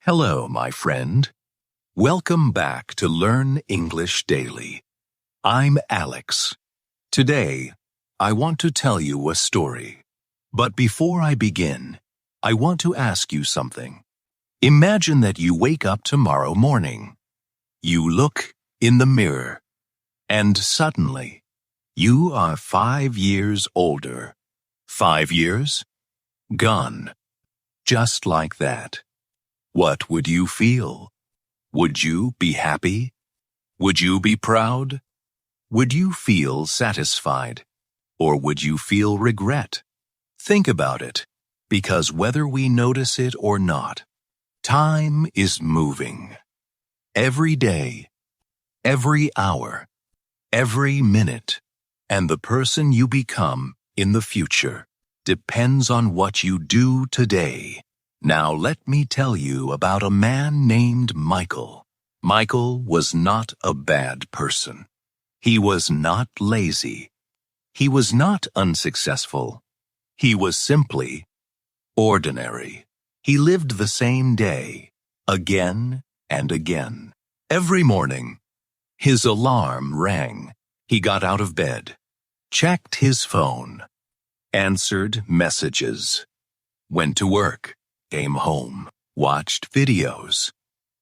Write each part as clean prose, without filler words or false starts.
Hello, my friend. Welcome back to Learn English Daily. I'm Alex. Today, I want to tell you a story. But before I begin, I want to ask you something. Imagine that you wake up tomorrow morning. You look in the mirror, and suddenly, you are 5 years older. 5 years? Gone. Just like that. What would you feel? Would you be happy? Would you be proud? Would you feel satisfied? Or would you feel regret? Think about it, because whether we notice it or not, time is moving. Every day, every hour, every minute, and the person you become in the future depends on what you do today. Now let me tell you about a man named Michael. Michael was not a bad person. He was not lazy. He was not unsuccessful. He was simply ordinary. He lived the same day, again and again. Every morning, his alarm rang. He got out of bed, checked his phone, answered messages, went to work, came home, watched videos,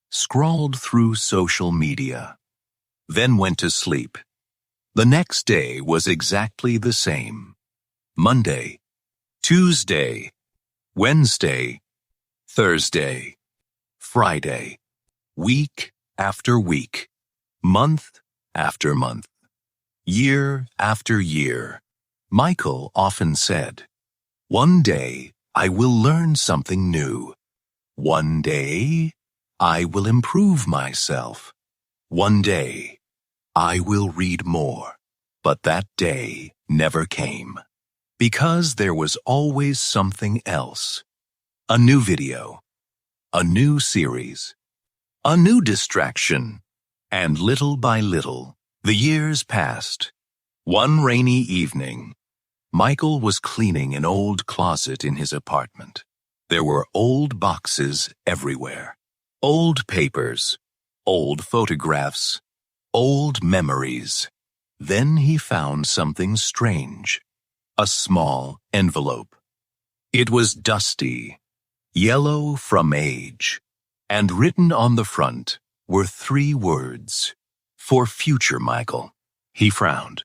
scrolled through social media, then went to sleep. The next day was exactly the same. Monday, Tuesday, Wednesday, Thursday, Friday, week after week, month after month, year after year. Michael often said, "One day I will learn something new. One day I will improve myself. One day I will read more." But that day never came, because there was always something else. A new video, a new series, a new distraction, and little by little, the years passed. One rainy evening, Michael was cleaning an old closet in his apartment. There were old boxes everywhere, old papers, old photographs, old memories. Then he found something strange, a small envelope. It was dusty, yellow from age, and written on the front were 3 words, "For future Michael." He frowned.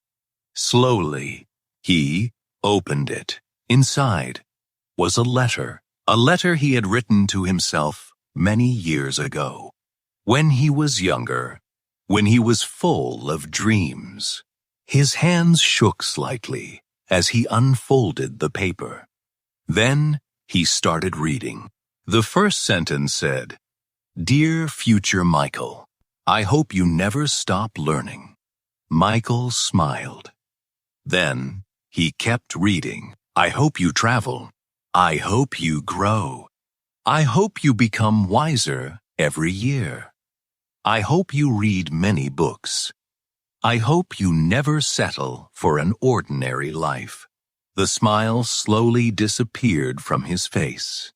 Slowly, he opened it. Inside was a letter he had written to himself many years ago, when he was younger, when he was full of dreams. His hands shook slightly as he unfolded the paper. Then he started reading. The first sentence said, "Dear future Michael, I hope you never stop learning." Michael smiled. Then he kept reading. "I hope you travel. I hope you grow. I hope you become wiser every year. I hope you read many books. I hope you never settle for an ordinary life." The smile slowly disappeared from his face.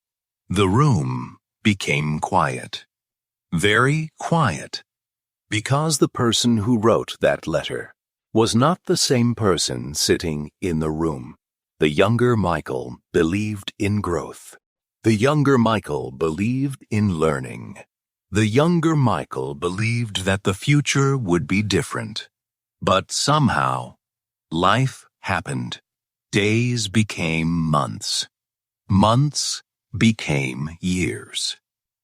The room became quiet. Very quiet. Because the person who wrote that letter was not the same person sitting in the room. The younger Michael believed in growth. The younger Michael believed in learning. The younger Michael believed that the future would be different. But somehow, life happened. Days became months. Months became years.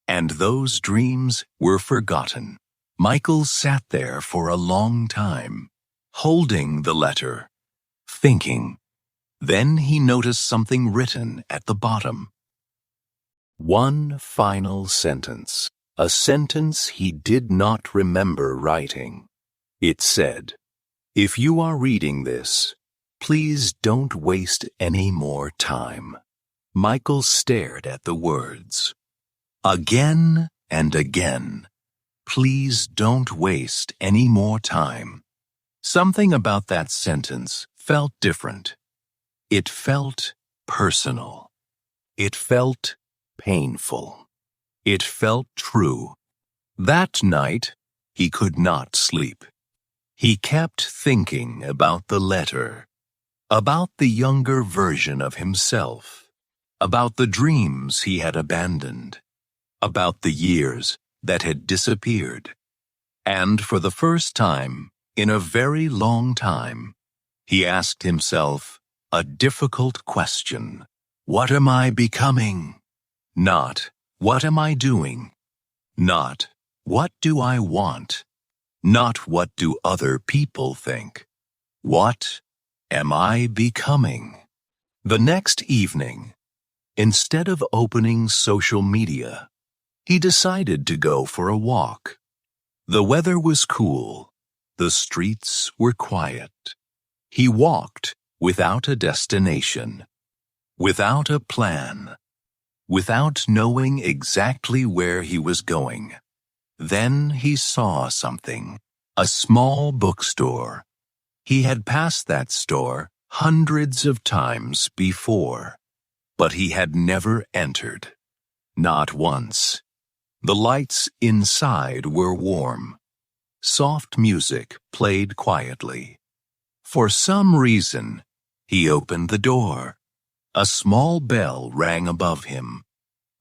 And those dreams were forgotten. Michael sat there for a long time, holding the letter, thinking. Then he noticed something written at the bottom. One final sentence, a sentence he did not remember writing. It said, "If you are reading this, please don't waste any more time." Michael stared at the words. Again and again. Please don't waste any more time. Something about that sentence felt different. It felt personal. It felt painful. It felt true. That night, he could not sleep. He kept thinking about the letter, about the younger version of himself, about the dreams he had abandoned, about the years that had disappeared. And for the first time, in a very long time, he asked himself a difficult question. What am I becoming? Not, what am I doing? Not, what do I want? Not, what do other people think? What am I becoming? The next evening, instead of opening social media, he decided to go for a walk. The weather was cool. The streets were quiet. He walked without a destination, without a plan, without knowing exactly where he was going. Then he saw something, a small bookstore. He had passed that store hundreds of times before, but he had never entered. Not once. The lights inside were warm. Soft music played quietly. For some reason, he opened the door. A small bell rang above him.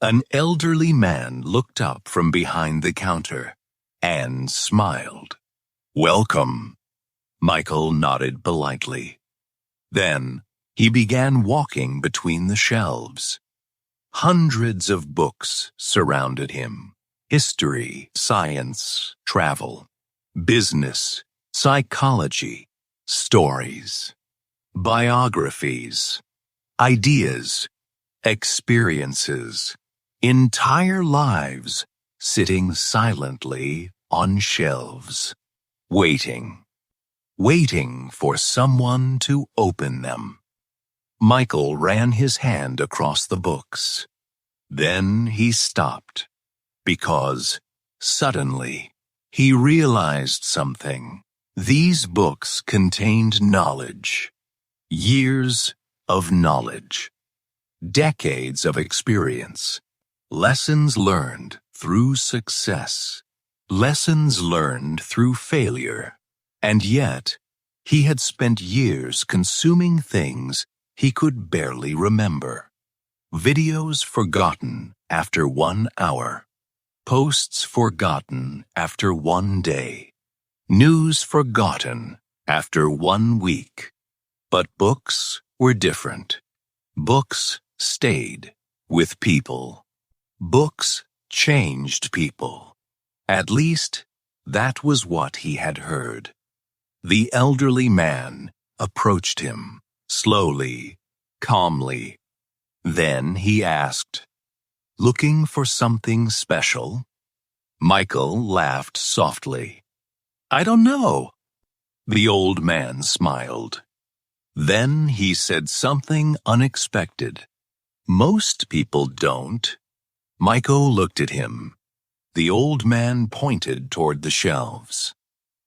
An elderly man looked up from behind the counter and smiled. "Welcome." Michael nodded politely. Then he began walking between the shelves. Hundreds of books surrounded him. History, science, travel, business, psychology, stories, biographies, ideas, experiences, entire lives sitting silently on shelves, waiting for someone to open them. Michael ran his hand across the books. Then he stopped, because suddenly he realized something. These books contained knowledge, years of knowledge, decades of experience, lessons learned through success, lessons learned through failure. And yet, he had spent years consuming things he could barely remember. Videos forgotten after 1 hour. Posts forgotten after 1 day. News forgotten after 1 week. But books were different. Books stayed with people. Books changed people. At least, that was what he had heard. The elderly man approached him, slowly, calmly. Then he asked, "Looking for something special?" Michael laughed softly. "I don't know." The old man smiled. Then he said something unexpected. "Most people don't." Michael looked at him. The old man pointed toward the shelves.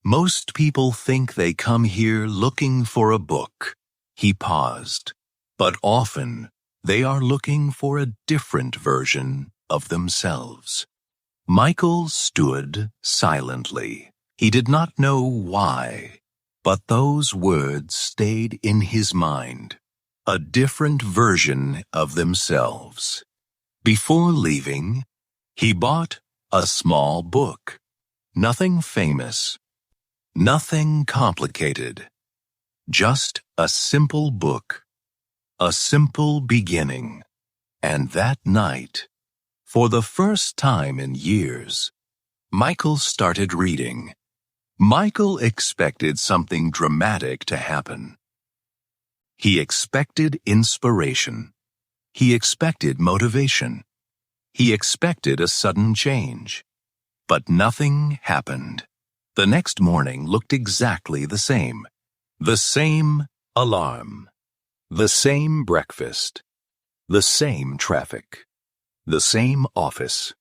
"Most people think they come here looking for a book." He paused. "But often they are looking for a different version of themselves." Michael stood silently. He did not know why, but those words stayed in his mind. A different version of themselves. Before leaving, he bought a small book. Nothing famous. Nothing complicated. Just a simple book. A simple beginning. And that night, for the first time in years, Michael started reading. Michael expected something dramatic to happen. He expected inspiration. He expected motivation. He expected a sudden change. But nothing happened. The next morning looked exactly the same. The same alarm. The same breakfast. The same traffic. The same office.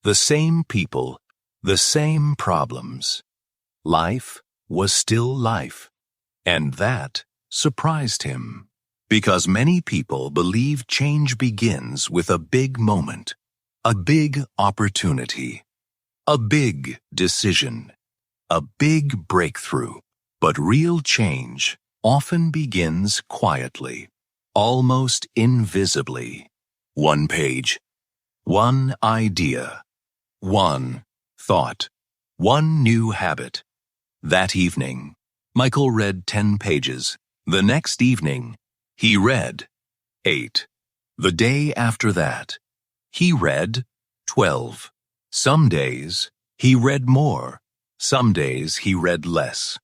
The same people. The same problems. Life was still life. And that surprised him. Because many people believe change begins with a big moment. A big opportunity. A big decision. A big breakthrough. But real change often begins quietly, almost invisibly. One page. One idea. One thought. One new habit. That evening, Michael read 10 pages. The next evening, he read 8. The day after that, he read 12. Some days, he read more. Some days, he read less.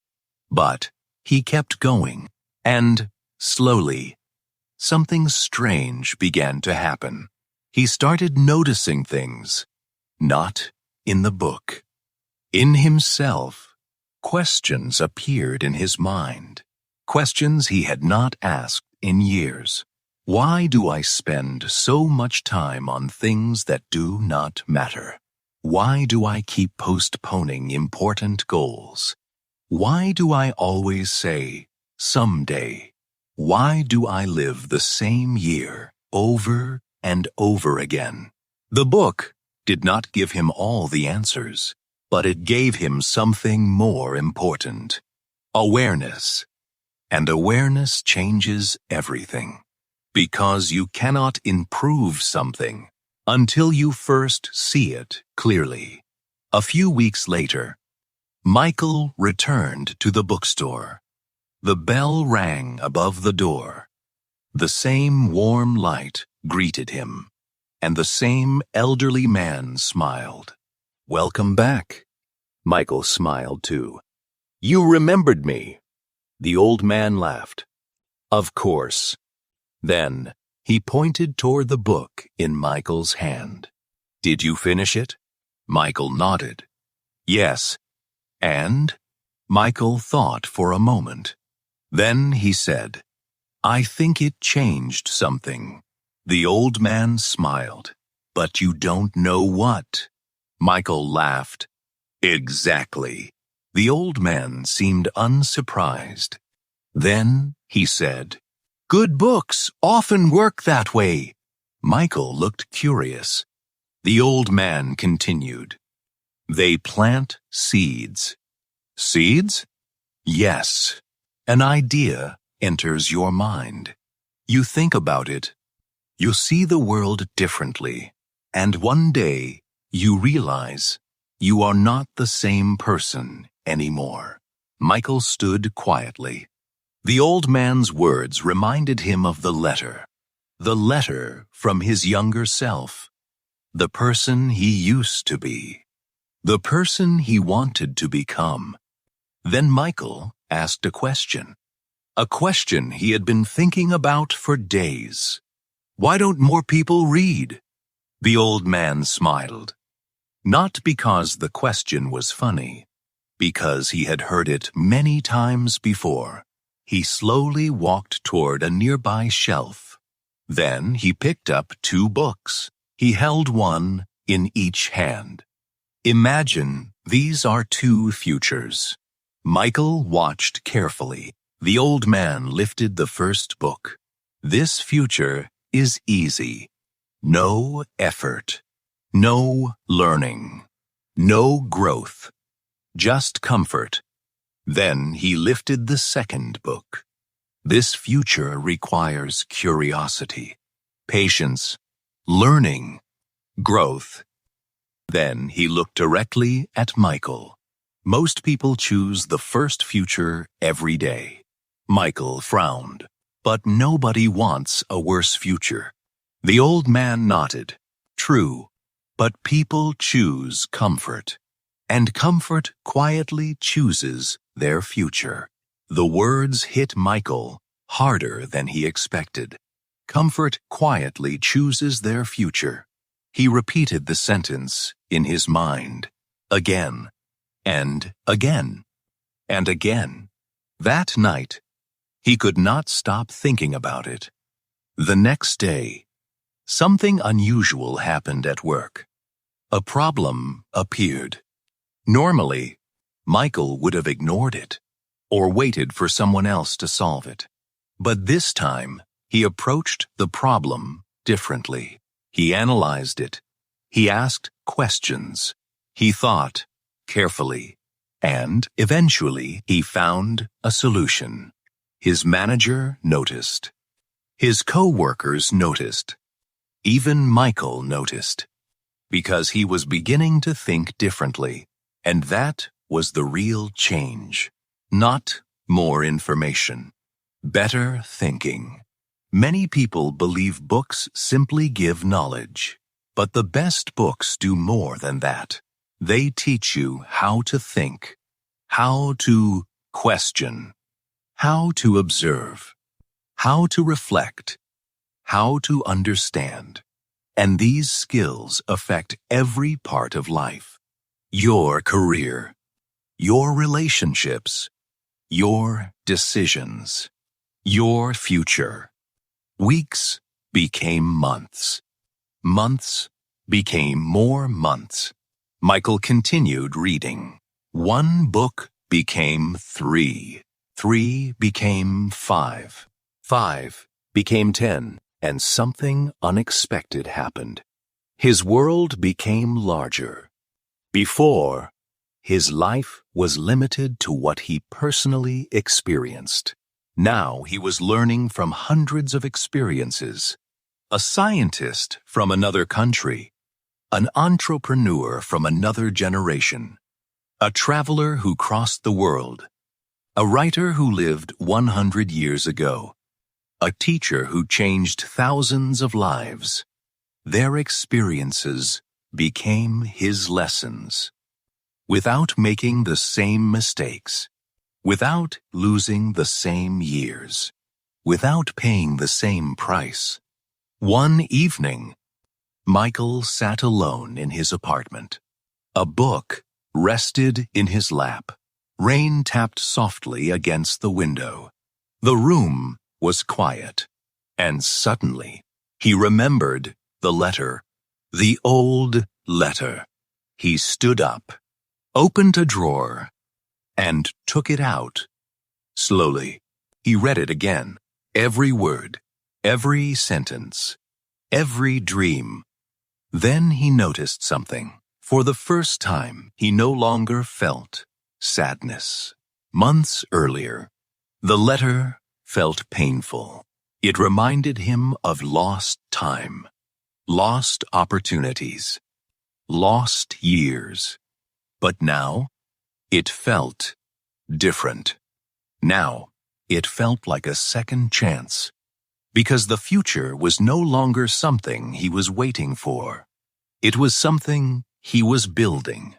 But he kept going, and slowly, something strange began to happen. He started noticing things, not in the book. In himself, questions appeared in his mind, questions he had not asked in years. Why do I spend so much time on things that do not matter? Why do I keep postponing important goals? Why do I always say, someday? Why do I live the same year over and over again? The book did not give him all the answers, but it gave him something more important: awareness. And awareness changes everything, because you cannot improve something until you first see it clearly. A few weeks later, Michael returned to the bookstore. The bell rang above the door. The same warm light greeted him, and the same elderly man smiled. "Welcome back." Michael smiled too. "You remembered me." The old man laughed. "Of course." Then he pointed toward the book in Michael's hand. "Did you finish it?" Michael nodded. "Yes." "And?" Michael thought for a moment. Then he said, "I think it changed something." The old man smiled. "But you don't know what." Michael laughed. "Exactly." The old man seemed unsurprised. Then he said, "Good books often work that way." Michael looked curious. The old man continued, "They plant seeds." "Seeds?" "Yes. An idea enters your mind. You think about it. You see the world differently. And one day, you realize you are not the same person anymore." Michael stood quietly. The old man's words reminded him of the letter from his younger self, the person he used to be, the person he wanted to become. Then Michael asked a question he had been thinking about for days. "Why don't more people read?" The old man smiled. Not because the question was funny, because he had heard it many times before. He slowly walked toward a nearby shelf. Then he picked up 2 books. He held one in each hand. "Imagine these are 2 futures." Michael watched carefully. The old man lifted the first book. "This future is easy. No effort. No learning. No growth. Just comfort." Then he lifted the second book. "This future requires curiosity, patience, learning, growth." Then he looked directly at Michael. Most people choose the first future every day. Michael frowned. But nobody wants a worse future. The old man nodded. True, but people choose comfort. And comfort quietly chooses their future. The words hit Michael harder than he expected. Comfort quietly chooses their future. He repeated the sentence in his mind, again, and again, and again. That night, he could not stop thinking about it. The next day, something unusual happened at work. A problem appeared. Normally, Michael would have ignored it or waited for someone else to solve it. But this time, he approached the problem differently. He analyzed it. He asked questions. He thought carefully. And eventually he found a solution. His manager noticed. His co-workers noticed. Even Michael noticed. Because he was beginning to think differently. And that was the real change. Not more information. Better thinking. Many people believe books simply give knowledge. But the best books do more than that. They teach you how to think, how to question, how to observe, how to reflect, how to understand. And these skills affect every part of life. Your career, your relationships, your decisions, your future. Weeks became months. Months became more months. Michael continued reading. One book became 3. 3 became 5. 5 became 10, and something unexpected happened. His world became larger. Before, his life was limited to what he personally experienced. Now he was learning from hundreds of experiences. A scientist from another country, an entrepreneur from another generation, a traveler who crossed the world, a writer who lived 100 years ago, a teacher who changed thousands of lives. Their experiences became his lessons. Without making the same mistakes, without losing the same years, without paying the same price. One evening, Michael sat alone in his apartment. A book rested in his lap. Rain tapped softly against the window. The room was quiet, and suddenly he remembered the letter, the old letter. He stood up, opened a drawer, and took it out. Slowly, he read it again, every word, every sentence, every dream. Then he noticed something. For the first time, he no longer felt sadness. Months earlier, the letter felt painful. It reminded him of lost time, lost opportunities, lost years. But now, it felt different. Now, it felt like a second chance, because the future was no longer something he was waiting for. It was something he was building,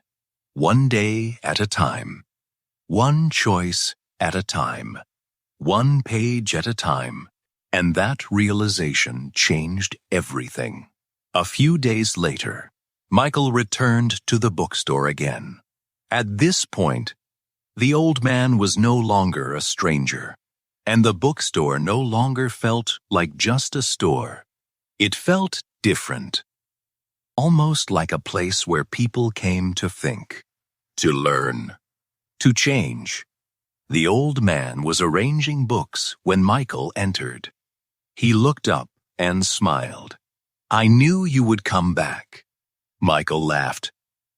one day at a time, one choice at a time, one page at a time, and that realization changed everything. A few days later, Michael returned to the bookstore again. At this point, the old man was no longer a stranger, and the bookstore no longer felt like just a store. It felt different, almost like a place where people came to think, to learn, to change. The old man was arranging books when Michael entered. He looked up and smiled. "I knew you would come back." Michael laughed.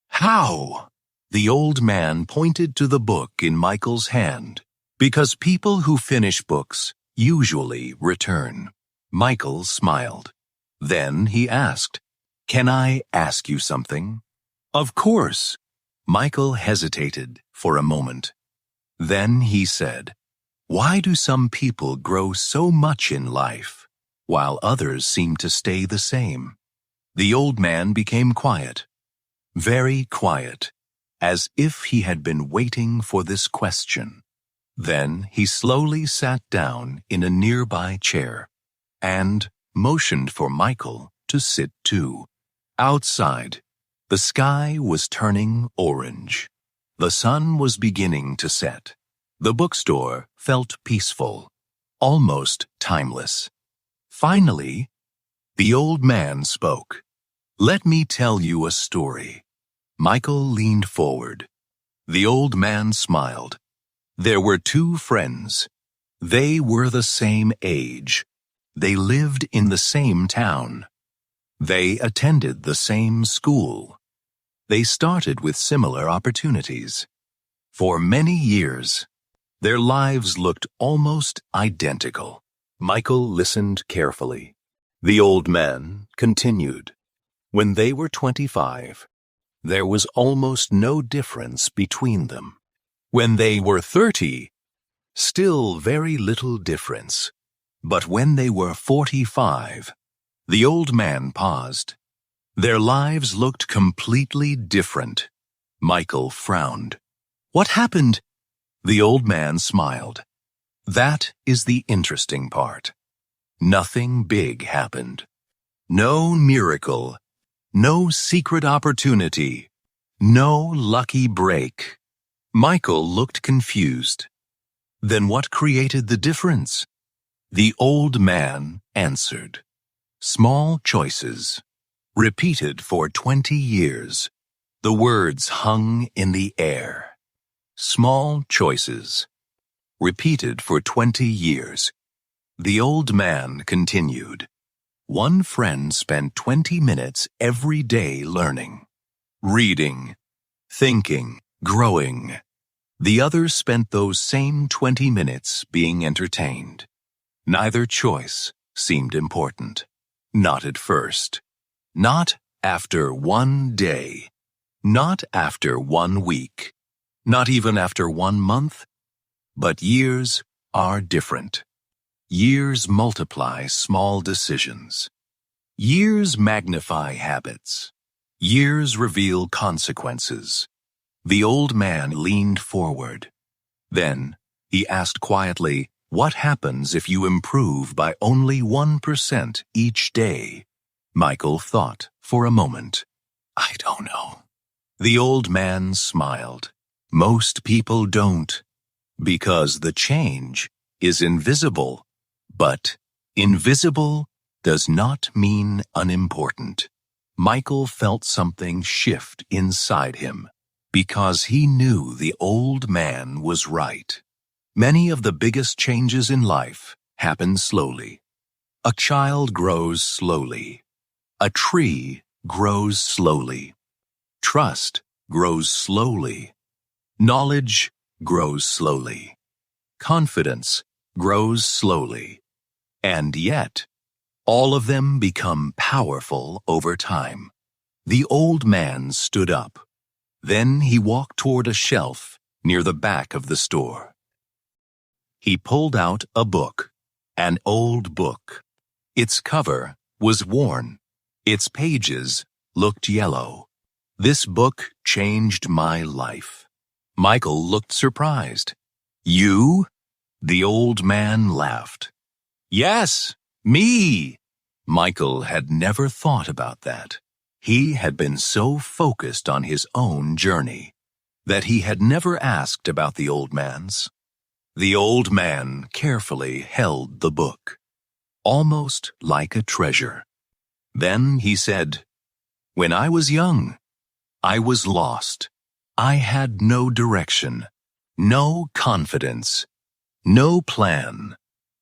"How?" The old man pointed to the book in Michael's hand. "Because people who finish books usually return." Michael smiled. Then he asked, "Can I ask you something?" "Of course." Michael hesitated for a moment. Then he said, "Why do some people grow so much in life, while others seem to stay the same?" The old man became quiet, very quiet, as if he had been waiting for this question. Then he slowly sat down in a nearby chair and motioned for Michael to sit too. Outside, the sky was turning orange. The sun was beginning to set. The bookstore felt peaceful, almost timeless. Finally, the old man spoke. "Let me tell you a story." Michael leaned forward. The old man smiled. There were two friends. They were the same age. They lived in the same town. They attended the same school. They started with similar opportunities. For many years, their lives looked almost identical. Michael listened carefully. The old man continued. When they were 25, there was almost no difference between them. When they were 30, still very little difference. But when they were 45, the old man paused. Their lives looked completely different. Michael frowned. What happened? The old man smiled. That is the interesting part. Nothing big happened. No miracle. No secret opportunity. No lucky break. Michael looked confused. Then what created the difference? The old man answered. Small choices. Repeated for 20 years. The words hung in the air. Small choices. Repeated for 20 years. The old man continued. One friend spent 20 minutes every day learning, reading, thinking, growing. The other spent those same 20 minutes being entertained. Neither choice seemed important. Not at first. Not after one day. Not after 1 week. Not even after 1 month. But years are different. Years multiply small decisions. Years magnify habits. Years reveal consequences. The old man leaned forward. Then he asked quietly, what happens if you improve by only 1% each day? Michael thought for a moment. I don't know. The old man smiled. Most people don't, because the change is invisible. But invisible does not mean unimportant. Michael felt something shift inside him, because he knew the old man was right. Many of the biggest changes in life happen slowly. A child grows slowly. A tree grows slowly. Trust grows slowly. Knowledge grows slowly. Confidence grows slowly. And yet, all of them become powerful over time. The old man stood up. Then he walked toward a shelf near the back of the store. He pulled out a book, an old book. Its cover was worn. Its pages looked yellow. This book changed my life. Michael looked surprised. You? The old man laughed. Yes, me. Michael had never thought about that. He had been so focused on his own journey that he had never asked about the old man's. The old man carefully held the book, almost like a treasure. Then he said, when I was young, I was lost. I had no direction, no confidence, no plan.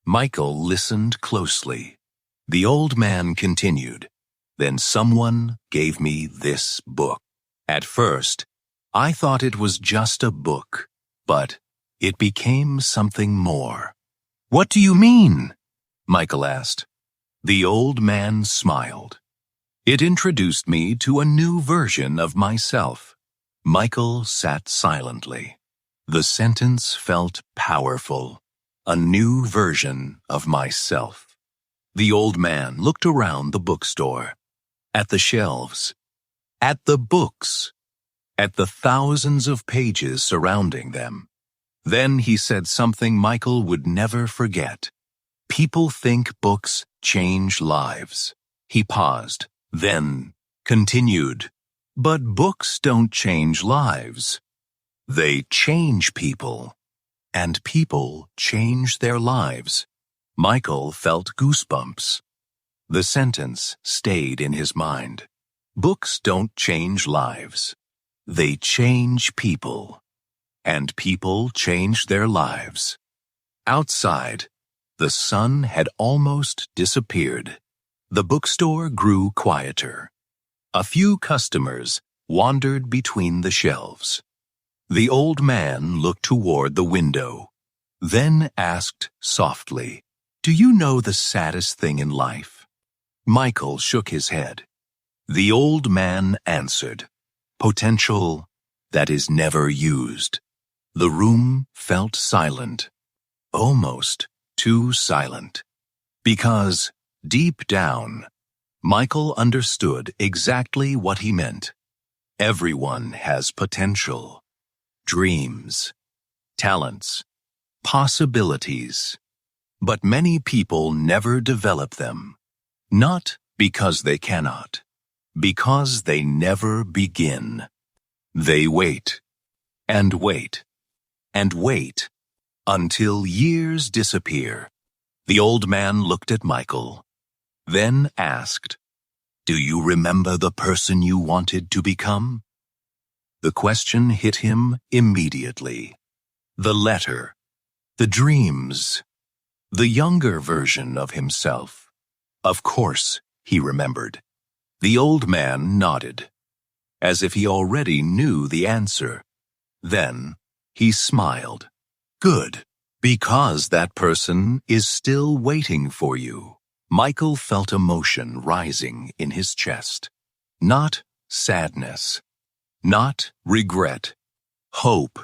Michael listened closely. The old man continued. Then someone gave me this book. At first, I thought it was just a book, but it became something more. What do you mean? Michael asked. The old man smiled. It introduced me to a new version of myself. Michael sat silently. The sentence felt powerful. A new version of myself. The old man looked around the bookstore, at the shelves, at the books, at the thousands of pages surrounding them. Then he said something Michael would never forget. People think books change lives. He paused, then continued. But books don't change lives. They change people. And people change their lives. Michael felt goosebumps. The sentence stayed in his mind. Books don't change lives. They change people. And people change their lives. Outside, the sun had almost disappeared. The bookstore grew quieter. A few customers wandered between the shelves. The old man looked toward the window, then asked softly, "Do you know the saddest thing in life?" Michael shook his head. The old man answered, "Potential that is never used." The room felt silent, almost too silent, because deep down, Michael understood exactly what he meant. Everyone has potential, dreams, talents, possibilities, but many people never develop them, not because they cannot, because they never begin. They wait, and wait, and wait, until years disappear. The old man looked at Michael, then asked, "Do you remember the person you wanted to become?" The question hit him immediately. The letter, the dreams, the younger version of himself. Of course, he remembered. The old man nodded, as if he already knew the answer. Then he smiled. "Good, because that person is still waiting for you." Michael felt emotion rising in his chest. Not sadness, not regret, hope.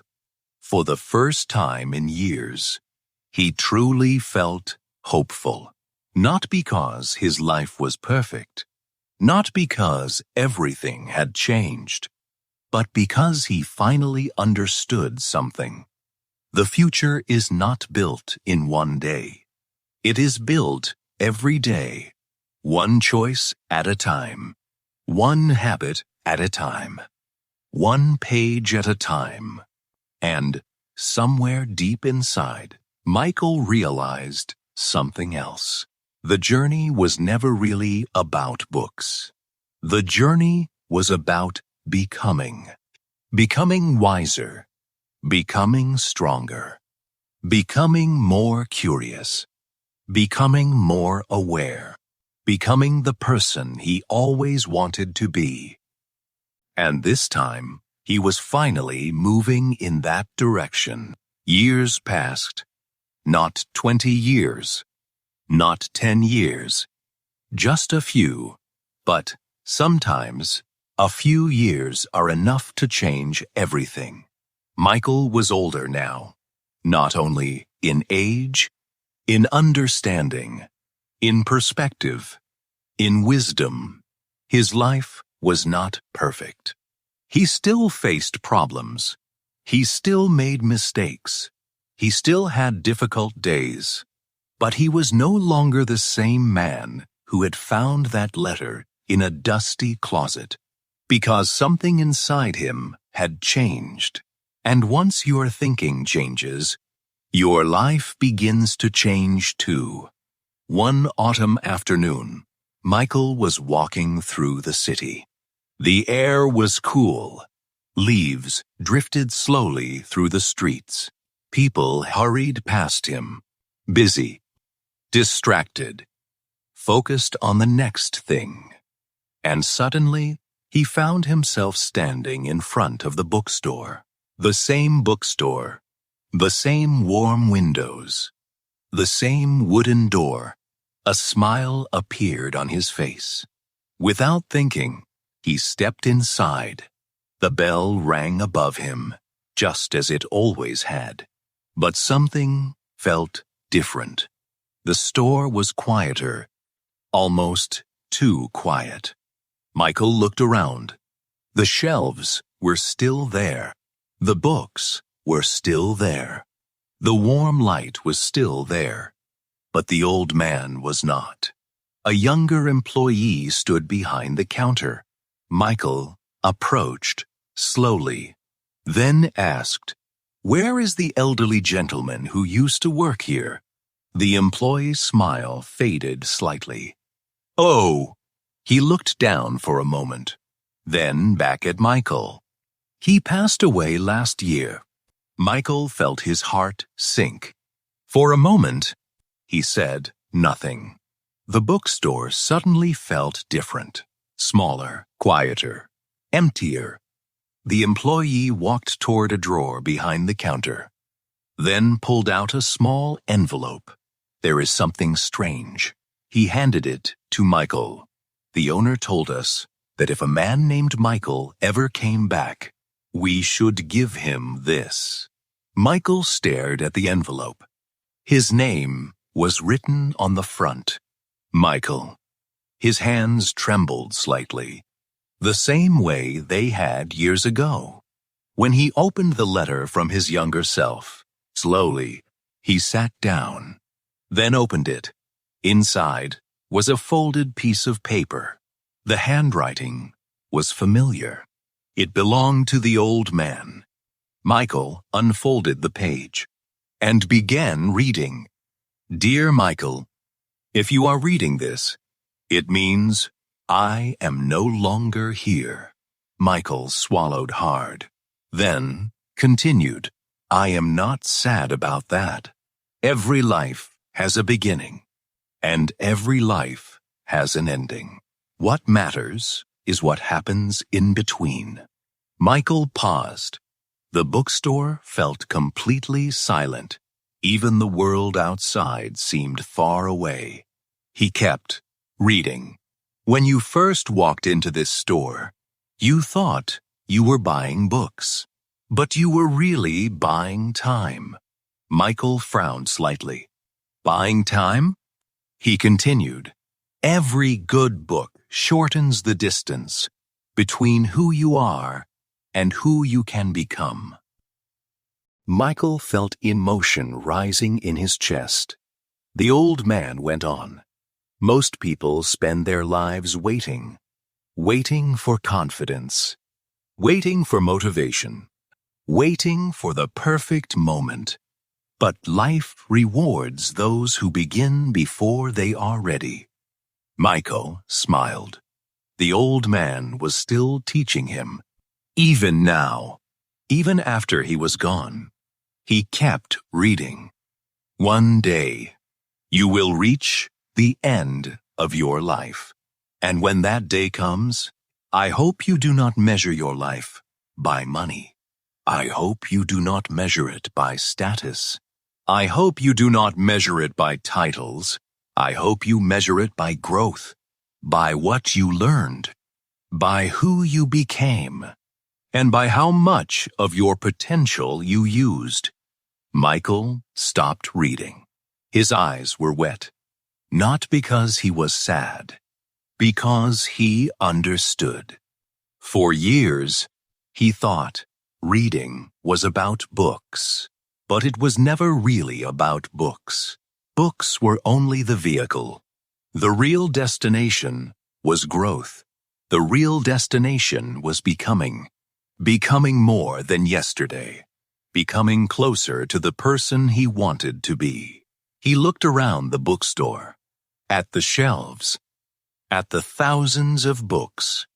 For the first time in years, he truly felt hopeful. Not because his life was perfect, not because everything had changed, but because he finally understood something. The future is not built in one day. It is built every day, one choice at a time, one habit at a time, one page at a time. And somewhere deep inside, Michael realized something else. The journey was never really about books. The journey was about becoming. Becoming wiser, becoming stronger, becoming more curious, becoming more aware, becoming the person he always wanted to be. And this time, he was finally moving in that direction. Years passed. Not 20 years. Not 10 years. Just a few. But sometimes, a few years are enough to change everything. Michael was older now. Not only in age, in understanding, in perspective, in wisdom. His life was not perfect. He still faced problems. He still made mistakes. He still had difficult days. But he was no longer the same man who had found that letter in a dusty closet, because something inside him had changed. And once your thinking changes, your life begins to change too. One autumn afternoon, Michael was walking through the city. The air was cool. Leaves drifted slowly through the streets. People hurried past him, busy, distracted, focused on the next thing. And suddenly, he found himself standing in front of the bookstore. The same bookstore, the same warm windows, the same wooden door. A smile appeared on his face. Without thinking, he stepped inside. The bell rang above him, just as it always had. But something felt different. The store was quieter, almost too quiet. Michael looked around. The shelves were still there. The books were still there. The warm light was still there. But the old man was not. A younger employee stood behind the counter. Michael approached slowly, then asked, "Where is the elderly gentleman who used to work here?" The employee's smile faded slightly. "Oh." He looked down for a moment, then back at Michael. "He passed away last year." Michael felt his heart sink. For a moment, he said nothing. The bookstore suddenly felt different, smaller, quieter, emptier. The employee walked toward a drawer behind the counter, then pulled out a small envelope. "There is something strange." He handed it to Michael. "The owner told us that if a man named Michael ever came back, we should give him this." Michael stared at the envelope. His name was written on the front. Michael. His hands trembled slightly, the same way they had years ago. When he opened the letter from his younger self, slowly, he sat down, then opened it. Inside was a folded piece of paper. The handwriting was familiar. It belonged to the old man. Michael unfolded the page and began reading. "Dear Michael, if you are reading this, it means I am no longer here." Michael swallowed hard, then continued, "I am not sad about that. Every life has a beginning, and every life has an ending. What matters is what happens in between." Michael paused. The bookstore felt completely silent. Even the world outside seemed far away. He kept reading. "When you first walked into this store, you thought you were buying books, but you were really buying time." Michael frowned slightly. "Buying time?" He continued, "Every good book shortens the distance between who you are and who you can become." Michael felt emotion rising in his chest. The old man went on. "Most people spend their lives waiting for confidence, waiting for motivation, waiting for the perfect moment. But life rewards those who begin before they are ready." Michael smiled. The old man was still teaching him. Even now, even after he was gone, he kept reading. "One day, you will reach the end of your life. And when that day comes, I hope you do not measure your life by money. I hope you do not measure it by status. I hope you do not measure it by titles. I hope you measure it by growth, by what you learned, by who you became, and by how much of your potential you used." Michael stopped reading. His eyes were wet, not because he was sad, because he understood. For years, he thought reading was about books, but it was never really about books. Books were only the vehicle. The real destination was growth. The real destination was becoming more than yesterday, becoming closer to the person he wanted to be. He looked around the bookstore, at the shelves, at the thousands of books,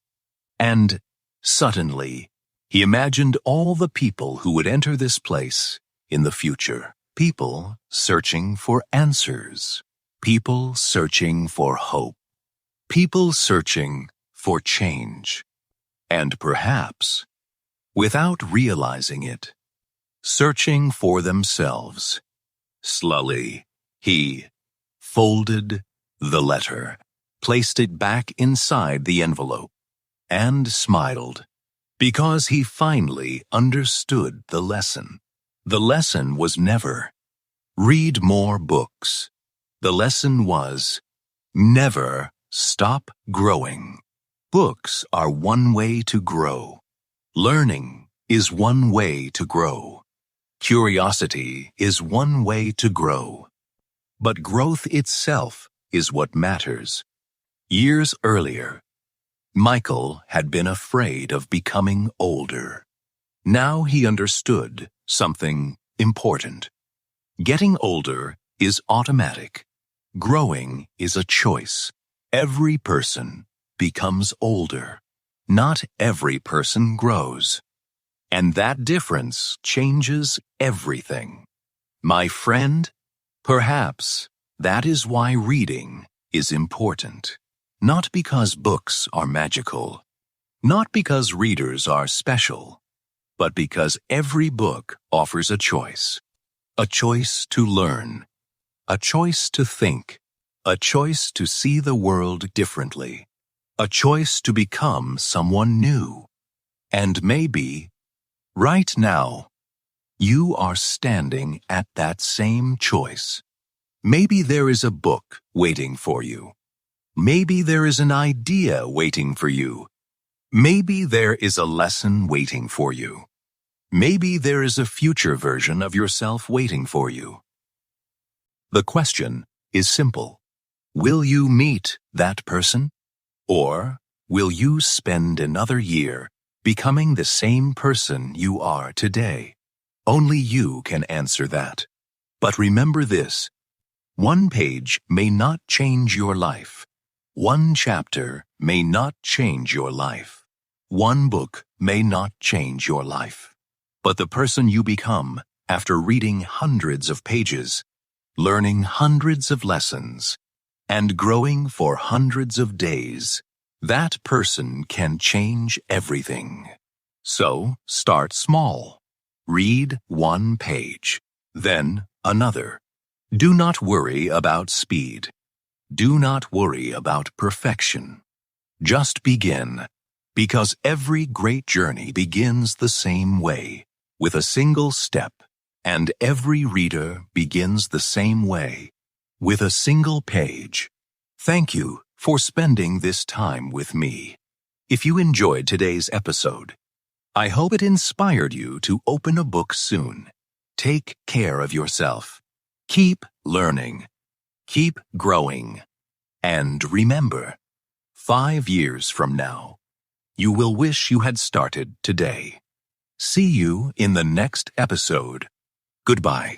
and suddenly he imagined all the people who would enter this place in the future. People searching for answers, people searching for hope, people searching for change, and perhaps, without realizing it, searching for themselves. Slowly, he folded the letter, placed it back inside the envelope, and smiled, because he finally understood the lesson. The lesson was never, read more books. The lesson was, never stop growing. Books are one way to grow. Learning is one way to grow. Curiosity is one way to grow. But growth itself is what matters. Years earlier, Michael had been afraid of becoming older. Now he understood something important. Getting older is automatic. Growing is a choice. Every person becomes older. Not every person grows. And that difference changes everything. My friend, perhaps that is why reading is important. Not because books are magical, not because readers are special, but because every book offers a choice to learn, a choice to think, a choice to see the world differently, a choice to become someone new. And maybe, right now, you are standing at that same choice. Maybe there is a book waiting for you. Maybe there is an idea waiting for you. Maybe there is a lesson waiting for you. Maybe there is a future version of yourself waiting for you. The question is simple. Will you meet that person? Or will you spend another year becoming the same person you are today? Only you can answer that. But remember this. One page may not change your life. One chapter may not change your life. One book may not change your life. But the person you become after reading hundreds of pages, learning hundreds of lessons, and growing for hundreds of days, that person can change everything. So, start small. Read one page, then another. Do not worry about speed. Do not worry about perfection. Just begin, because every great journey begins the same way, with a single step, and every reader begins the same way, with a single page. Thank you for spending this time with me. If you enjoyed today's episode, I hope it inspired you to open a book soon. Take care of yourself. Keep learning. Keep growing. And remember, 5 years from now, you will wish you had started today. See you in the next episode. Goodbye.